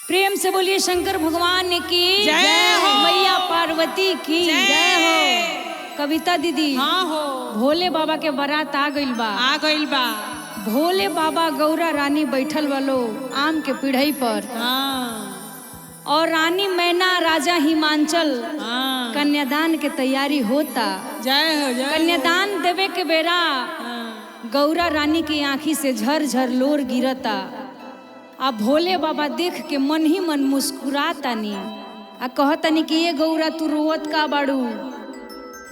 प्रेम से बोलिए शंकर भगवान की जय हो। मैया पार्वती की जय हो। कविता दीदी, हाँ हो, भोले बाबा के बारात आ गइल बा। भोले बाबा गौरा रानी बैठल वालो आम के पीढ़ई पर, और रानी मैना राजा हिमांचल कन्यादान के तैयारी होता। जय हो जय कन्यादान देवे के बेरा गौरा रानी की आंखी से झर झर लोर गिरता। आ भोले बाबा देख के मन ही मन मुस्कुरातानी आ कहतनी कि ये गौरा तू रोवत का बाड़ू,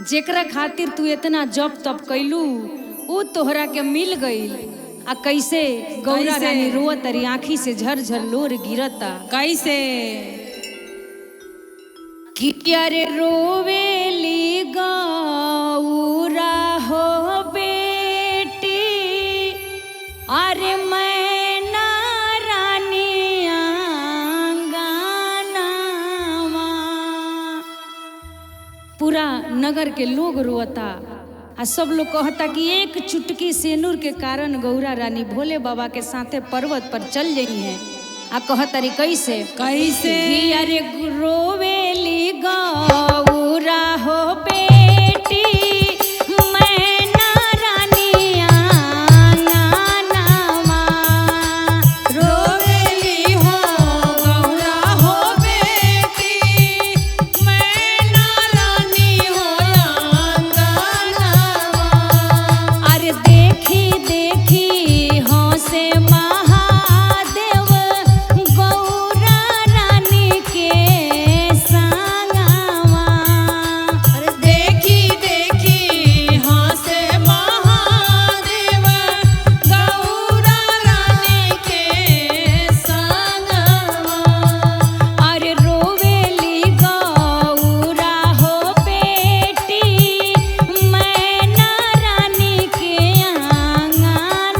जेकरा खातिर तू इतना जप तप कैलू ऊ तोहरा के मिल गईल। आ कैसे गौरा रानी रोवत री आंखी से झर झर लोर गिरता। कैसे कि अरे रोवेली गौरा हो बेटी, अरे मैना रानी आंगनवा। पूरा नगर के लोग रोता आ सब लोग कहता कि एक चुटकी सेनूर के कारण गौरा रानी भोले बाबा के साथे पर्वत पर चल गई है। आ कहतरी कैसे कैसे कि अरे रोवेली गौरा हो बेटी, मैना रानी आंगनवा। रोवेली हो गौरा हो बेटी, मैना रानी हो आंगनवा। अरे देखी देखी हंसे महादेव गौरा रानी के संगवा। अरे देखी देखी हंसे महादेव गौरा रानी के संगवा। अरे रोवेली गौरा हो बेटी, मैना रानी के आंगनवा।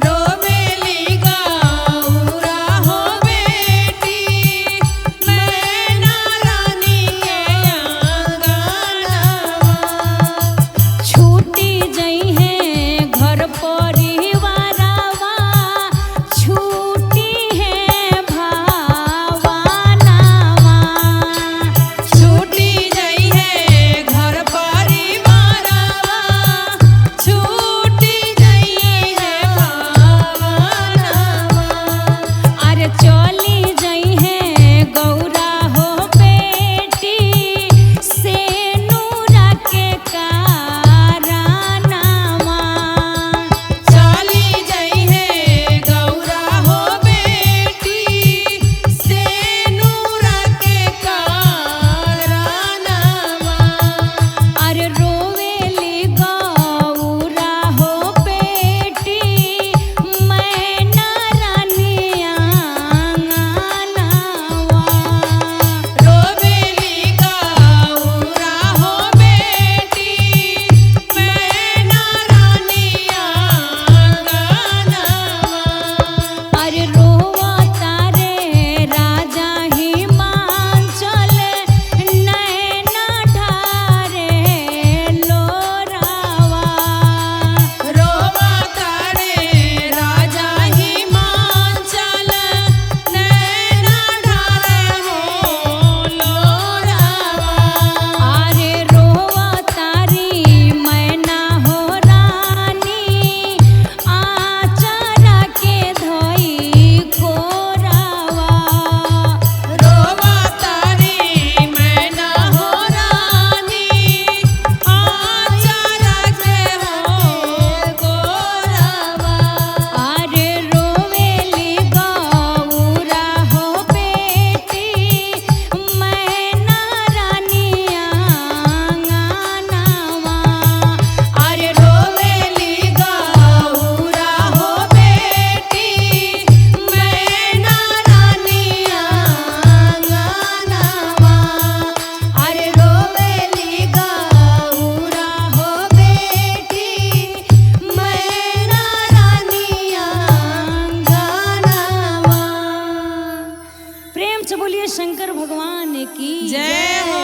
रोवेली गौरा हो बेटी, मैना रानी के आंगनवा। छूटी जई है घर परिवारवा, छूटी है भावनावा। छूटी जई है घर परिवारवा, छूटी जई है भावनावा। अरे चली जई है गौरा हो बेटी, सेनूरा के कारनामा। चली जई है गौरा हो बेटी, सेनूरा के कारनामा। अरे रोवेली गौरा हो बेटी, मैना रानी आंगनवा। रोवेली गौरा हो बेटी, मैना रानी आंगनवा। अरे रोवता रे राजा हिमांचल, नैना ढारे लोरावा। रोवाता रे राजा हिमांचल, नैना ढारे हो लोरावा। अरे रोवता री मैना हो रानी, आचरा के धोई कोरावा। रोवाता रे मैना हो रानी, आचरा के हो गोरावा। अरे रोवेली गौरा हो बेटी, मैना रानी आंगनवा। अरे रोवेली गौरा हो बेटी, मैना रानी आंगनवा। अरे रोवेली गौरा हो बेटी, मैना रानी आंगनवा। प्रेम से बोलिए शंकर भगवान की जय हो।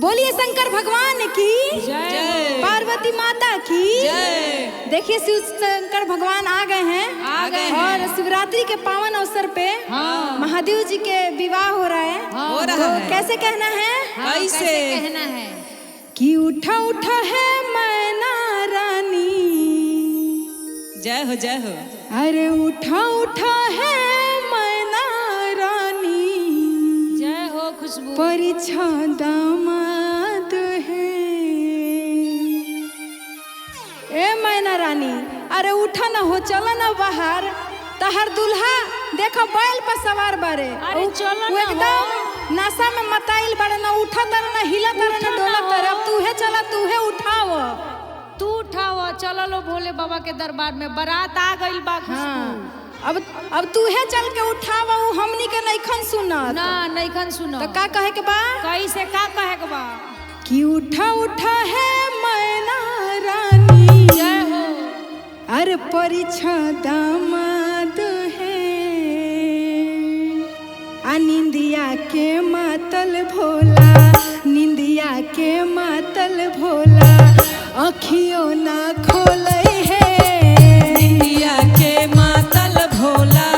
बोलिए शंकर भगवान की जय। पार्वती माता की जय। देखिए शिव शंकर भगवान आ गए हैं, आ गए हैं। और शिवरात्रि के पावन अवसर पे महादेव जी के विवाह हो रहा है। हो रहा तो है। कैसे कहना है? कैसे कहना है कि उठा उठा है मैना रानी, जय हो जय हो। अरे उठा उठा है मैना रानी, जय हो खुशबू। परीक्षा दामाद है। ए मैना रानी, अरे उठा ना हो, चला ना बाहर। तहर दूल्हा देखो बैल पर सवार बारे। अरे चलो वो ना एकदम नशा में मताइल बारे, ना उठा तर ना हिला तर ना डोला तर। अब तूहे चला, तूहे उठाव। तू उठाओ, चलो लो भोले बाबा के दरबार में, बारात आ गइल बा खुशबू। हाँ, अब तूहे चल के उठाव, हमनी के नइखन सुनत। ना नइखन सुनो। तो का कहे के बा? कैसे का कहे के बा? कि उठा उठा है मैना रानी, जय हो। अरे परीक्षा दामाद है। आ निंदिया के मातल भोला, निंदिया के मातल भोला, अखियों ना खोले है। निंदिया के मातल भोला,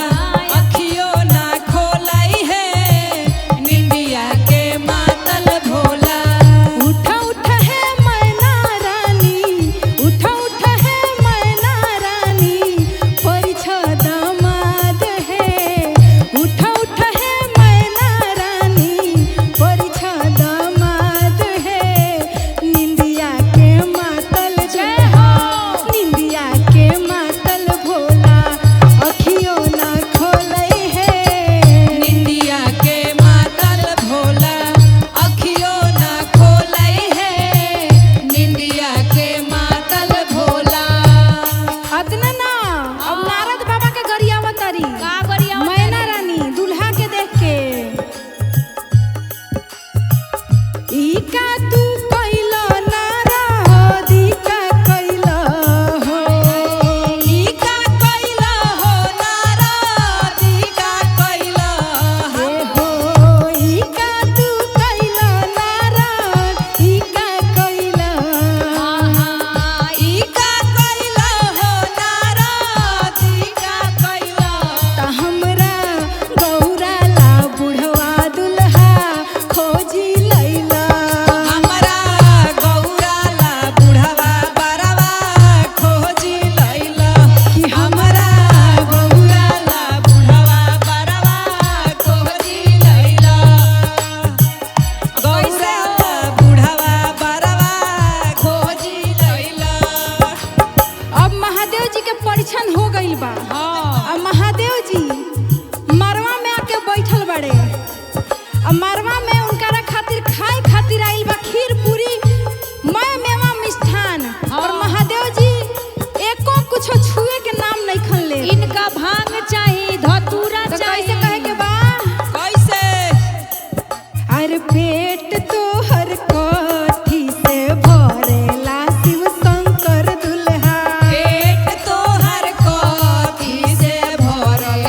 अखियों ना खोलाई है। निंदिया के मातल भोला, उठा उठा है मैना रानी, उठा उठा है मैना रानी, परीक्षा दामाद है। उठा उठा है मैना रानी, परीक्षा दामाद है। निंदिया के मातल जय हो, निंदिया के मातल भोला, अखियों ना खोले है। निंदिया के मातल भोला, अखियों ना खोलाई है। निंदिया के मातल भोला। अतना ना, अब नारद बाबा के गरियावा तारी। का गरियावा मैना रानी दूल्हा के देख के, ई का तू कैला नारद, ई का कैला हो। ई का कैला हो नारद, ई का कैला हे हो। हो, ई का तू कैला नारद, ई का कैला। ई का कैला हो नारद, ई का कैला। त हमरा गौरा ला बुढ़वा दुल्हा खोजी लैला। हमरा गौरा ला बुढ़वा बरवा खोजी लैला। कि हमरा गौरा ला बुढ़वा बरवा खोजी लैला। गौरा ला बुढ़वा बरवा खोजी लैला। अब महादेव जी के परीक्षण हो गइल बा। अब महादेव जी मरवा में आके बैठल बड़े। अब मरवा में उनकरा खातिर खाए खातिर आइल बा खीर पूरी, मैं मेवा मिष्ठान। और महादेव जी एको कुछ छुए के नाम नहीं खन ले। इनका भांग चाहिए, धतूरा तो चाहिए। कैसे कहे के बा? कैसे अरे पेट तो हर कोठी से भरेला शिव शंकर दुल्हा। पेट तोहर कथी से भरल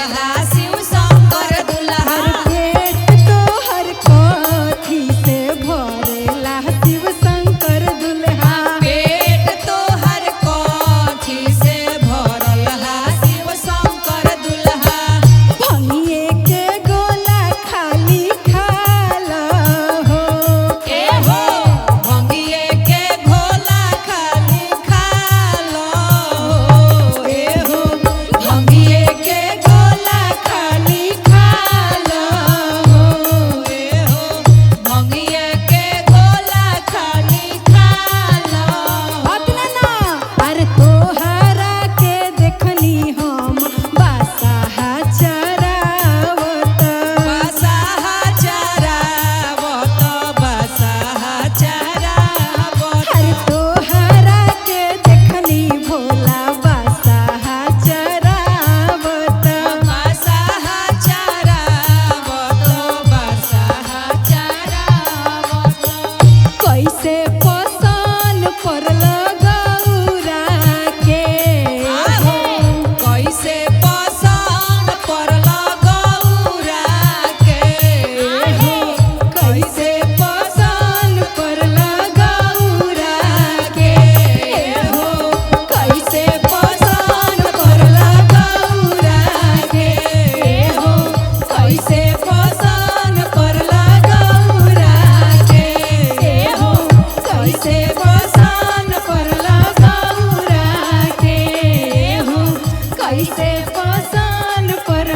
कैसे पसंद पर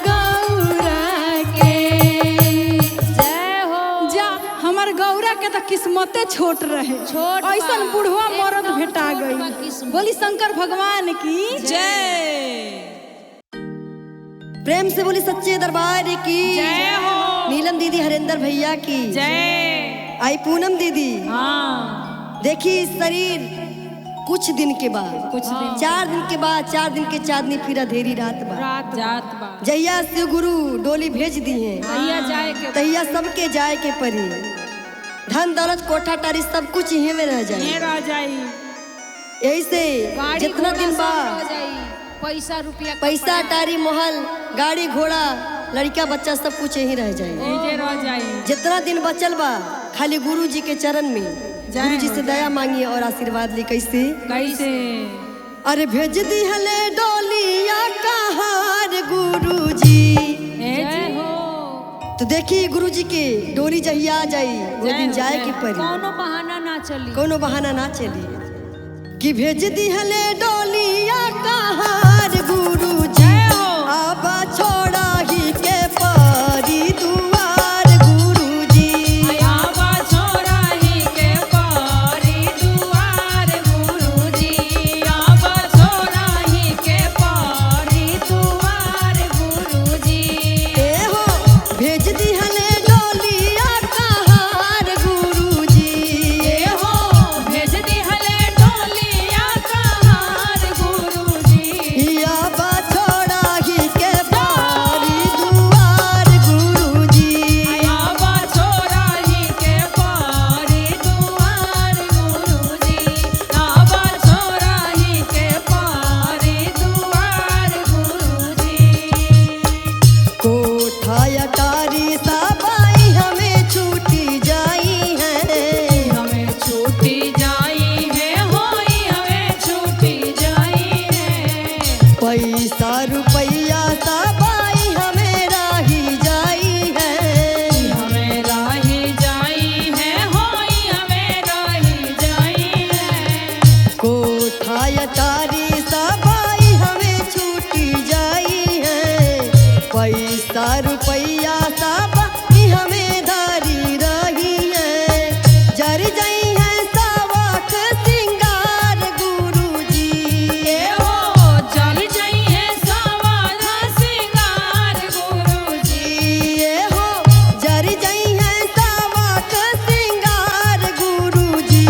गौरा के। जय हो। जा हमर गौरा के तो किस्मते छोट रहे, छोट बा। ऐसन बुढ़वा मरद एकदम भेटा छोट बा गई। किस्मत। बोली शंकर भगवान की जय। प्रेम से बोली सच्चे दरबार की जय हो। नीलम दीदी, हरेंद्र भैया की जय। आई पूनम दीदी। हाँ देखी शरीर कुछ दिन के बाद, कुछ दिन 4 दिन के बाद, 4 दिन के चांदनी फिर अंधेरी रात बा। रात जात बा। जहिया शिव गुरु डोली भेज दी है भैया जाए के तहिया सबके जाए के परी। धन दौलत कोठा टारी सब कुछ यहीं में रह जाए। ये रह जाई। यही से गाड़ी जितना घोड़ा दिन सब बा रह जाई, पैसा रुपया पैसा कपड़ा। टारी महल गाड़ी घोड़ा लड़का बच्चा सब कुछ यहीं रह जाए। ये रह जाई। जितना दिन बचल बा खाली गुरु जी के चरण में जय गुरु जी हो, से दया मांगिए और आशीर्वाद ली। कैसे? कैसे? अरे भेज दी हले डोलिया कहार गुरु जी। जय हो। तो देखी गुरु जी के डोली जहिया आ जाई वो जय दिन हो, जाए जय के हो। परी। कौनो बहाना ना चली। कोनो बहाना ना चली कि भेज दी हले डोलिया कहार गुरु जी। जय हो। अब छोड़ा ही के परी दुआर गुरु जी। आवा छोरा ही के पारी दुआर गुरुजी। आवा छोरा ही के पारी दुआर गुरुजी। ए हो भेज दी हले डोलिया कहार गुरु जी। ए हो भेज दी हले डोलिया कहार गुरुजी। अब छोड़ा ही के परी दुआर गुरु जी। आवा छोरा ही के पारी दुआर गुरुजी। आवा छोरा ही के पारी दुआर गुरुजी। कोठा अटारी सबाई हमें छूटी जाई है। हमें छूटी जाई है होई हमें छूटी जाई है। पैसा रुपया सबाई हमें राही जाई है। हमें राही जाई है होई हमें राही जाई है। कोठा अटारी सबाई हमें छूटी जाई है। पैसा रुपया सबाई हमें धारी रही है। जर जाई है सावक सिंगार गुरु जी। ए हो जल जाई है सवारा सिंगार गुरुजी। ये हो जर जाई है सावक सिंगार गुरु जी।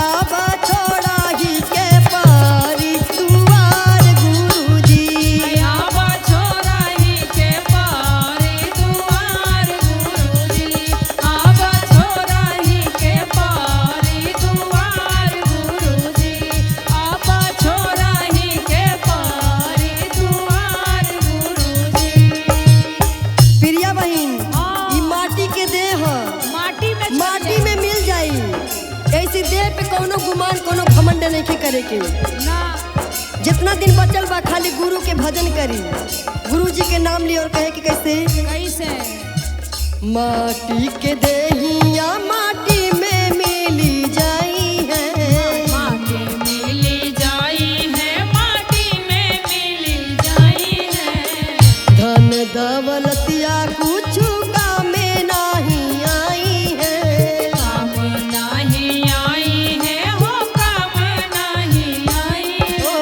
अब छोड़ा ही के पारी दुआर गुरु जी। आवा छोरा ही के पारी दुआर गुरुजी। आवा छोरा ही के पारी दुआर गुरुजी। आवा छोरा ही के पारी दुआर गुरुजी। प्रिया बहिन, ई माटी के देह माटी में चल माटी जाए। में मिल जाई। ऐसी देह पे कोनो गुमान कोनो घमंड नहीं करे के। ना जितना दिन बचल बा खाली गुरु के भजन करी, गुरु जी के नाम ली और कहे कि कैसे? कैसे? माटी के देहिया माटी में मिली जाई है। माटी मिली जाई है माटी में मिली जाई है। धन दौलतिया कुछ कामे नहीं आई है। काम नहीं आई है हो काम नहीं आई है। ओ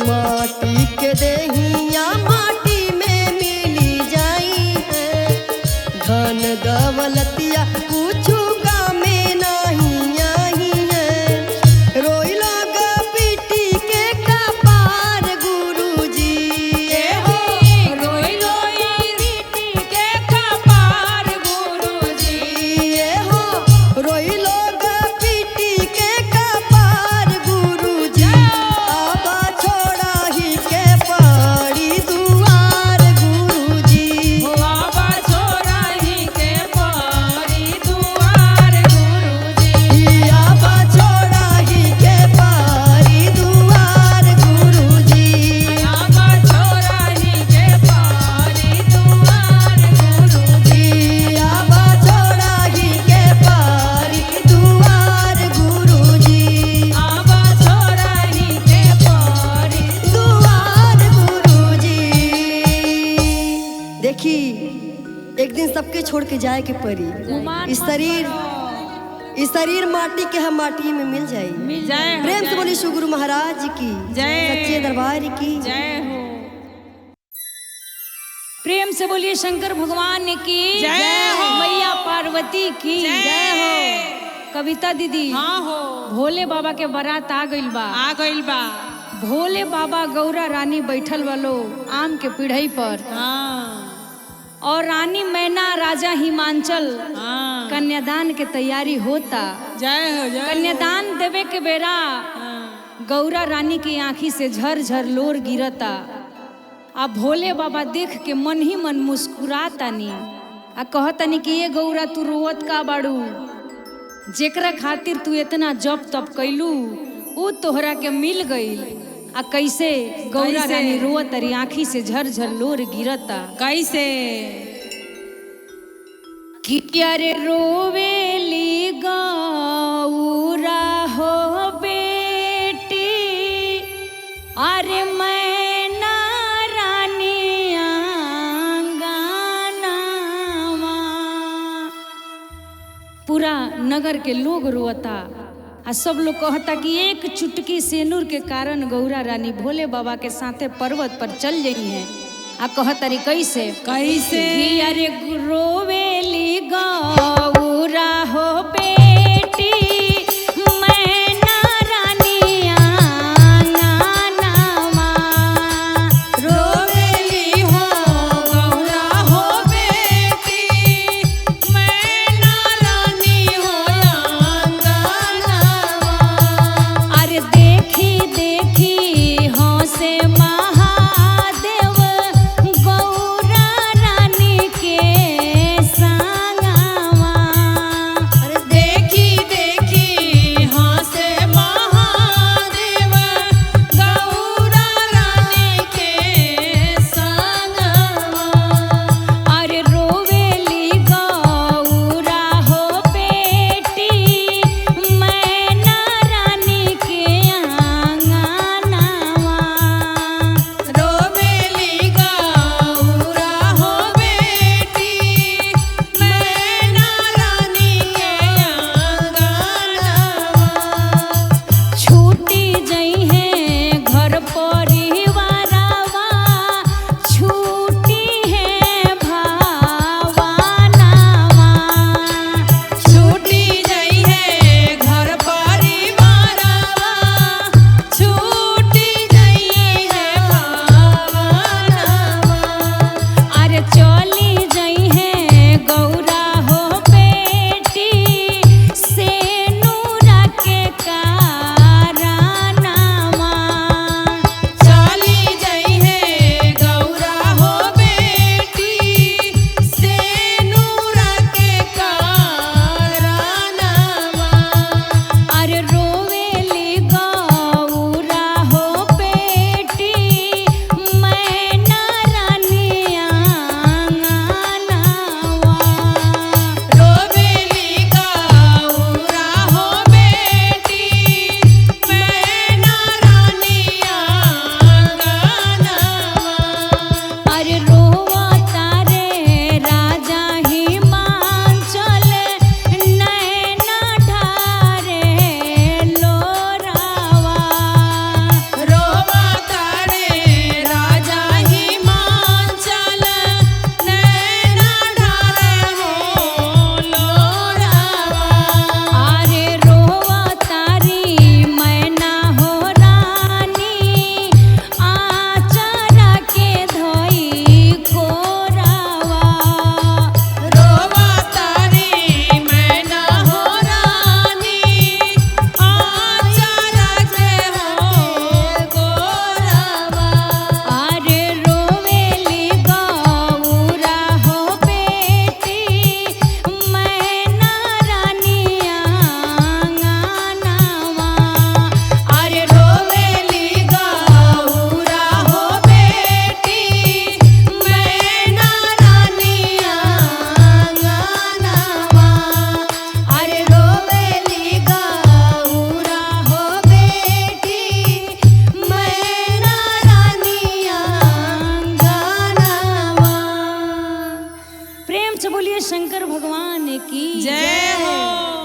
माटी के देहिया माटी में मिली जाई है। धन दौलतिया कुछ कामे नहीं आई है। रोई लोग पीटी के कपार गुरु जी। ए हो रोई रोई रीति के कपार गुरुजी। ये हो रोई लोग पीटी के कपार गुरु जी। अब छोड़ा ही के पारी दिन सबके छोड़ के जाए के पड़ी। गुमान इस मत शरीर करो। इस शरीर माटी के हम माटी में मिल जाए। मिल जय जाए। हो, प्रेम से जय बोली शुगुरु महाराज की जय। सच्चे दरबार की जय हो। प्रेम से बोलिए शंकर भगवान की जय हो। मैया पार्वती की जय हो। कविता दीदी, हाँ हो। भोले बाबा के बारात आ गइल बा। आ गइल बा। भोले बाबा गौरा रानी बैठल वालो आम के पीढ़ई पर, हाँ और रानी मैना राजा हिमांचल हाँ। कन्यादान के तैयारी होता। जय हो, जय हो। कन्यादान देवे के बेरा हाँ। गौरा रानी की आंखी से झर झर लोर गिरता। आ भोले बाबा देख के मन ही मन मुस्कुरातानी आ कहतनी कि ये गौरा तू रोवत का बाड़ू, जेकरा खातिर तू इतना जप तप कैलू ऊ तोहरा के मिल गईल। आ कैसे गौरा कैसे? रानी रोवत तरी आंखी से झर झर लोर गिरता। कैसे? कि अरे रोवेली गौरा हो बेटी, अरे मैना रानी आंगनवा। पूरा नगर के लोग रोता आ सब लोग कहता कि एक चुटकी सेनूर के कारण गौरा रानी भोले बाबा के साथे पर्वत पर चल गई हैं। आ कहतरी कैसे? कैसे? कि अरे रोवेली गौरा हो बेटी, मैना रानी आंगनवा। रोवेली हो गौरा हो बेटी, मैना रानी हो आंगनवा। अरे देखी देखी हंसे महादेव गौरा रानी के संगवा। अरे से बोलिए शंकर भगवान की जय हो।